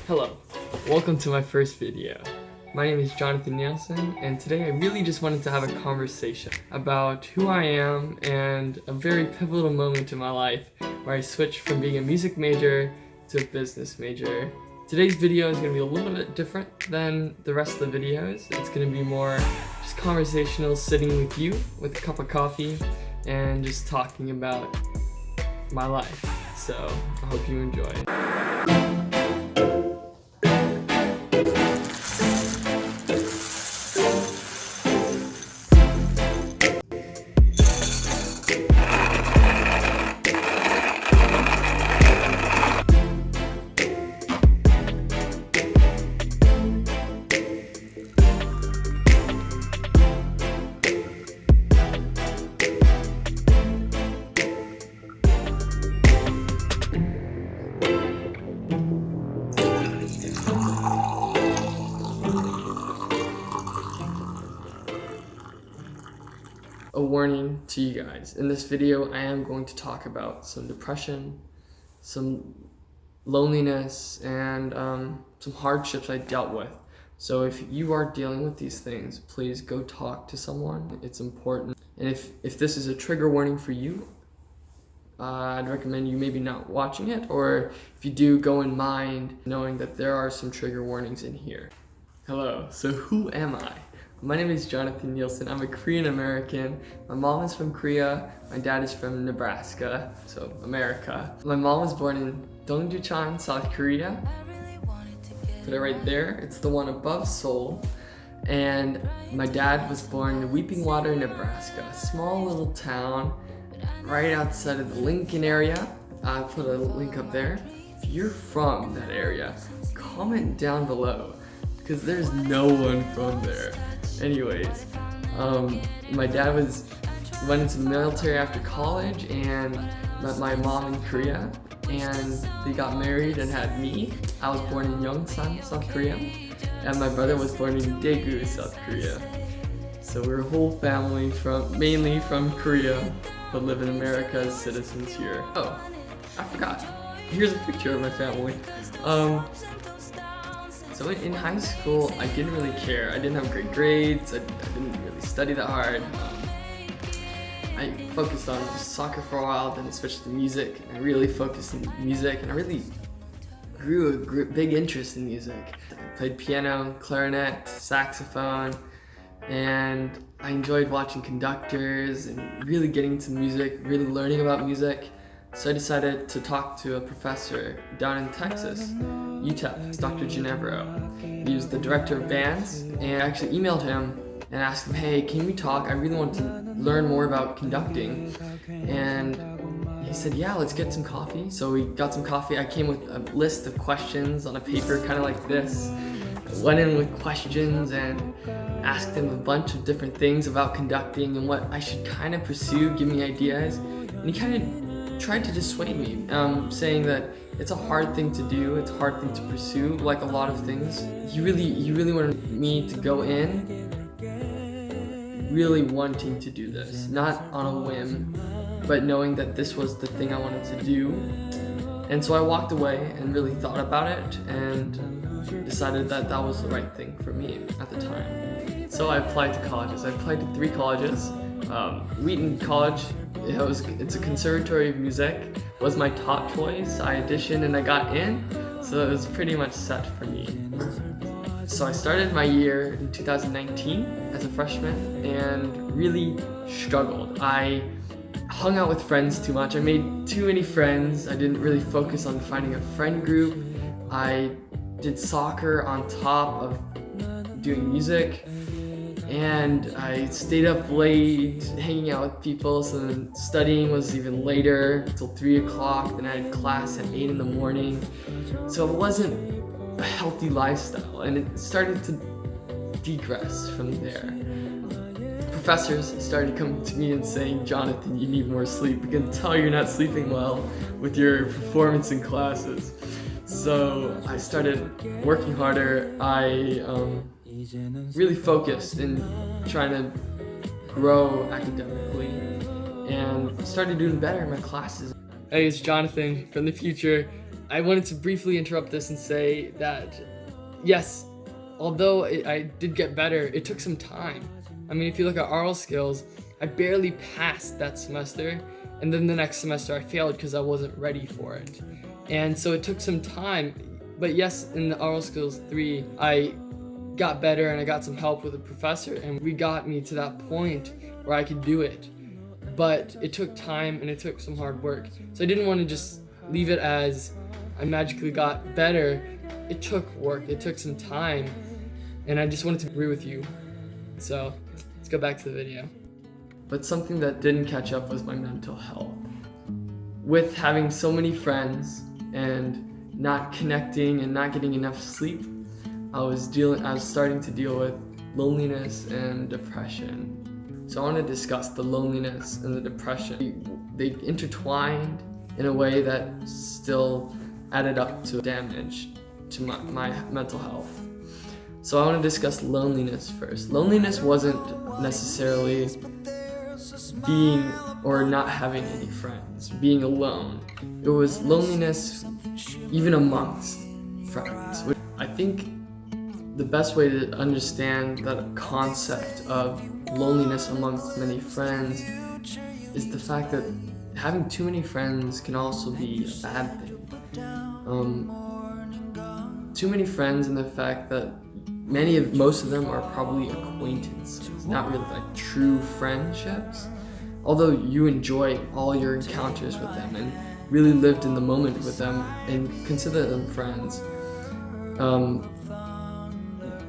Hello, welcome to my first video. My name is Jonathon Nielsen, and today I really just wanted to have a conversation about who I am and a very pivotal moment in my life where I switched from being a music major to a business major. Today's video is going to be a little bit different than the rest of the videos. It's going to be more just conversational, sitting with you with a cup of coffee and just talking about my life. So I hope you enjoy. A warning to you guys. In this video, I am going to talk about some depression, some loneliness, and some hardships I dealt with. So if you are dealing with these things, please go talk to someone. It's important. And if this is a trigger warning for you, I'd recommend you maybe not watching it, or if you do, go in mind knowing that there are some trigger warnings in here. Hello, so who am I? My name is Jonathon Nielsen. I'm a Korean American. My mom is from Korea. My dad is from Nebraska, so America. My mom was born in Dongjucheon, South Korea. Put it right there. It's the one above Seoul. And my dad was born in Weeping Water, Nebraska, a small little town right outside of the Lincoln area. I'll put a link up there. If you're from that area, comment down below, because there's no one from there. Anyways, my dad went into the military after college and met my mom in Korea, and they got married and had me. I was born in Yongsan, South Korea, and my brother was born in Daegu, South Korea. So we're a whole family mainly from Korea, but live in America as citizens here. Oh, I forgot. Here's a picture of my family. So in high school, I didn't really care. I didn't have great grades. I didn't really study that hard. I focused on just soccer for a while, then switched to music. I really focused on music, and I really grew a big interest in music. I played piano, clarinet, saxophone, and I enjoyed watching conductors and really getting into music, really learning about music. So I decided to talk to a professor down in Texas, UTEP. It's Dr. Ginevro. He was the director of bands, and I actually emailed him and asked him, hey, can we talk? I really want to learn more about conducting. And he said, yeah, let's get some coffee. So we got some coffee. I came with a list of questions on a paper, kind of like this. Went in with questions and asked him a bunch of different things about conducting and what I should kind of pursue, give me ideas. And he kind of tried to dissuade me, saying that it's a hard thing to do, it's a hard thing to pursue, like a lot of things. He really wanted me to go in really wanting to do this, not on a whim, but knowing that this was the thing I wanted to do. And so I walked away and really thought about it and decided that that was the right thing for me at the time. So I applied to colleges. I applied to 3 colleges. Wheaton College, it's a conservatory of music, was my top choice. I auditioned and I got in, so it was pretty much set for me. So I started my year in 2019 as a freshman and really struggled. I hung out with friends too much. I made too many friends. I didn't really focus on finding a friend group. I did soccer on top of doing music. And I stayed up late, hanging out with people, so then studying was even later, until 3 o'clock, then I had class at 8 in the morning. So it wasn't a healthy lifestyle, and it started to degress from there. Professors started coming to me and saying, Jonathon, you need more sleep. We can tell you're not sleeping well with your performance in classes. So I started working harder. I really focused in trying to grow academically and started doing better in my classes. Hey, it's Jonathon from the future. I wanted to briefly interrupt this and say that, yes, although I did get better, it took some time. I mean, if you look at oral skills, I barely passed that semester, and then the next semester I failed because I wasn't ready for it. And so it took some time, but yes, in the oral skills 3, I got better and I got some help with a professor, and we got me to that point where I could do it. But it took time and it took some hard work. So I didn't want to just leave it as I magically got better. It took work, it took some time, and I just wanted to agree with you. So let's go back to the video. But something that didn't catch up was my mental health. With having so many friends and not connecting and not getting enough sleep, I was starting to deal with loneliness and depression. So I want to discuss the loneliness and the depression. They intertwined in a way that still added up to damage to my mental health. So I want to discuss loneliness first. Loneliness wasn't necessarily being or not having any friends, being alone. It was loneliness even amongst friends. I think the best way to understand that concept of loneliness amongst many friends is the fact that having too many friends can also be a bad thing. Too many friends, and the fact that most of them are probably acquaintances, not really like true friendships. Although you enjoy all your encounters with them and really lived in the moment with them and consider them friends,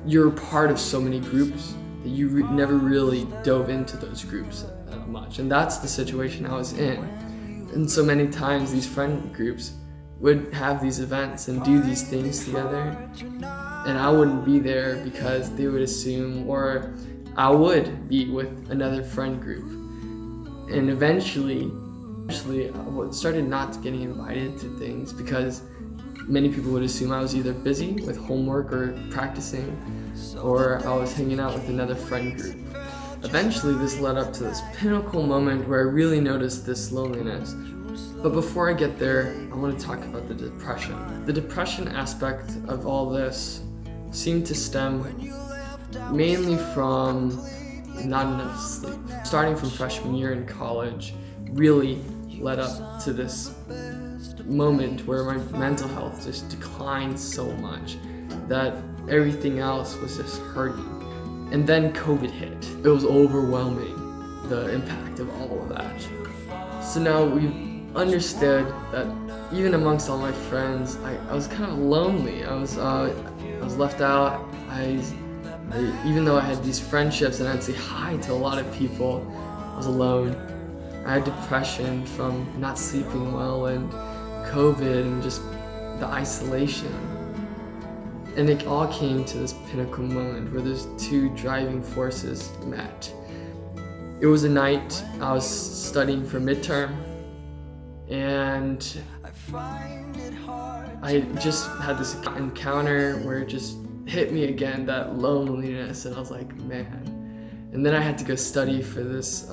you're part of so many groups that you never really dove into those groups that much. And that's the situation I was in. And so many times these friend groups would have these events and do these things together, and I wouldn't be there because they would assume, or I would be with another friend group. And eventually I started not getting invited to things because many people would assume I was either busy with homework or practicing, or I was hanging out with another friend group. Eventually this led up to this pinnacle moment where I really noticed this loneliness. But before I get there, I want to talk about the depression. The depression aspect of all this seemed to stem mainly from not enough sleep. Starting from freshman year in college really led up to this moment where my mental health just declined so much that everything else was just hurting. And then COVID hit. It was overwhelming, the impact of all of that. So now we've understood that even amongst all my friends, I was kind of lonely. I was left out. Even though I had these friendships and I'd say hi to a lot of people, I was alone. I had depression from not sleeping well and COVID and just the isolation. And it all came to this pinnacle moment where those two driving forces met. It was a night I was studying for midterm, and I just had this encounter where it just hit me again, that loneliness, and I was like, man. And then I had to go study for this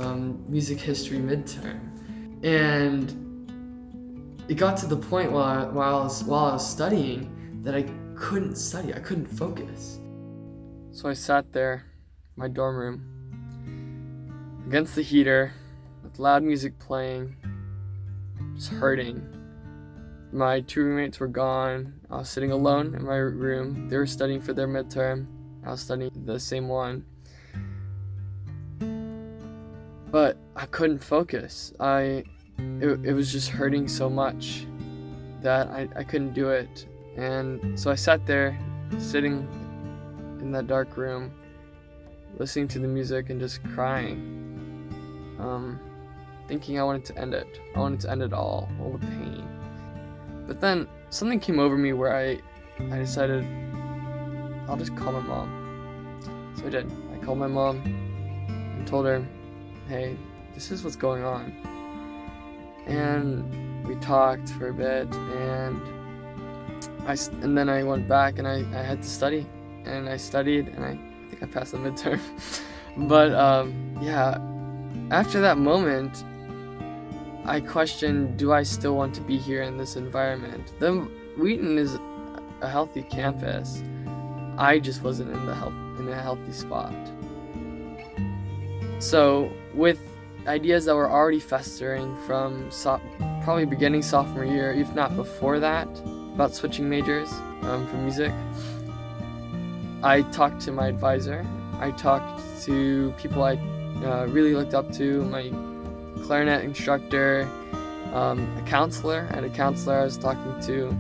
music history midterm. And it got to the point while I was studying that I couldn't study, I couldn't focus. So I sat there in my dorm room against the heater with loud music playing, just hurting. My two roommates were gone. I was sitting alone in my room. They were studying for their midterm. I was studying the same one. But I couldn't focus. It was just hurting so much that I couldn't do it. And so I sat there, sitting in that dark room, listening to the music and just crying. Thinking I wanted to end it. I wanted to end it all the pain. But then something came over me where I decided I'll just call my mom. So I did. I called my mom and told her, hey, this is what's going on. And we talked for a bit, and then I went back and I had to study, and I studied, and I think I passed the midterm. But yeah, after that moment, I questioned, do I still want to be here in this environment? The Wheaton is a healthy campus. I just wasn't in a healthy spot. So with ideas that were already festering from probably beginning sophomore year, if not before that, about switching majors from music, I talked to my advisor. I talked to people I really looked up to, my clarinet instructor, a counselor. I had a counselor I was talked to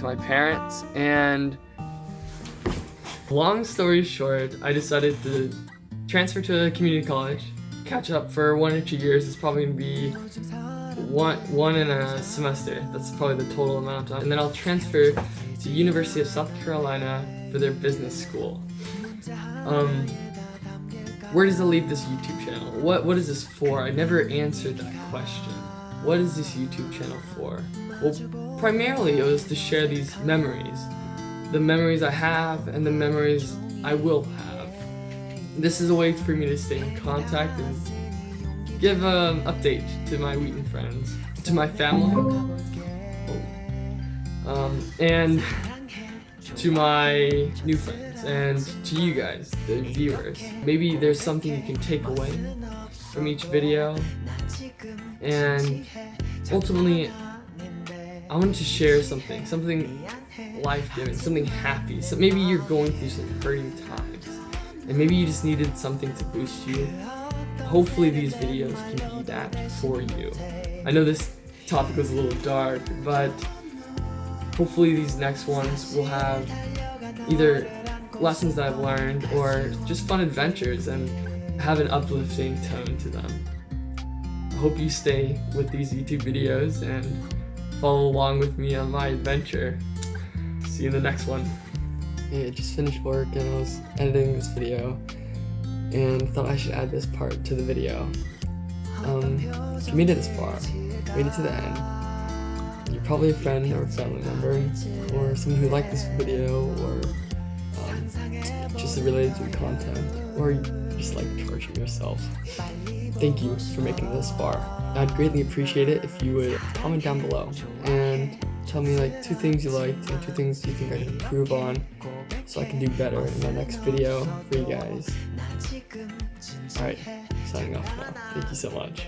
my parents, and long story short, I decided to transfer to a community college, catch up for 1 or 2 years. It's probably going to be one in a semester. That's probably the total amount. And then I'll transfer to University of South Carolina for their business school. Where does it leave this YouTube channel? What is this for? I never answered that question. What is this YouTube channel for? Well, primarily it was to share these memories. The memories I have and the memories I will have. This is a way for me to stay in contact and give an update to my Wheaton friends, to my family, and to my new friends, and to you guys, the viewers. Maybe there's something you can take away from each video, and ultimately, I wanted to share something life-giving, something happy. So maybe you're going through some hurting times, and maybe you just needed something to boost you. Hopefully these videos can be that for you. I know this topic was a little dark, but hopefully these next ones will have either lessons that I've learned or just fun adventures and have an uplifting tone to them. I hope you stay with these YouTube videos and follow along with me on my adventure. See you in the next one. Hey, I just finished work and I was editing this video and thought I should add this part to the video. If you made it this far, made it to the end, you're probably a friend or a family member or someone who liked this video or just related to the content, or you just like torturing yourself. Thank you for making it this far. I'd greatly appreciate it if you would comment down below and tell me like 2 things you liked and 2 things you think I can improve on so I can do better in my next video for you guys. Alright, signing off now. Thank you so much.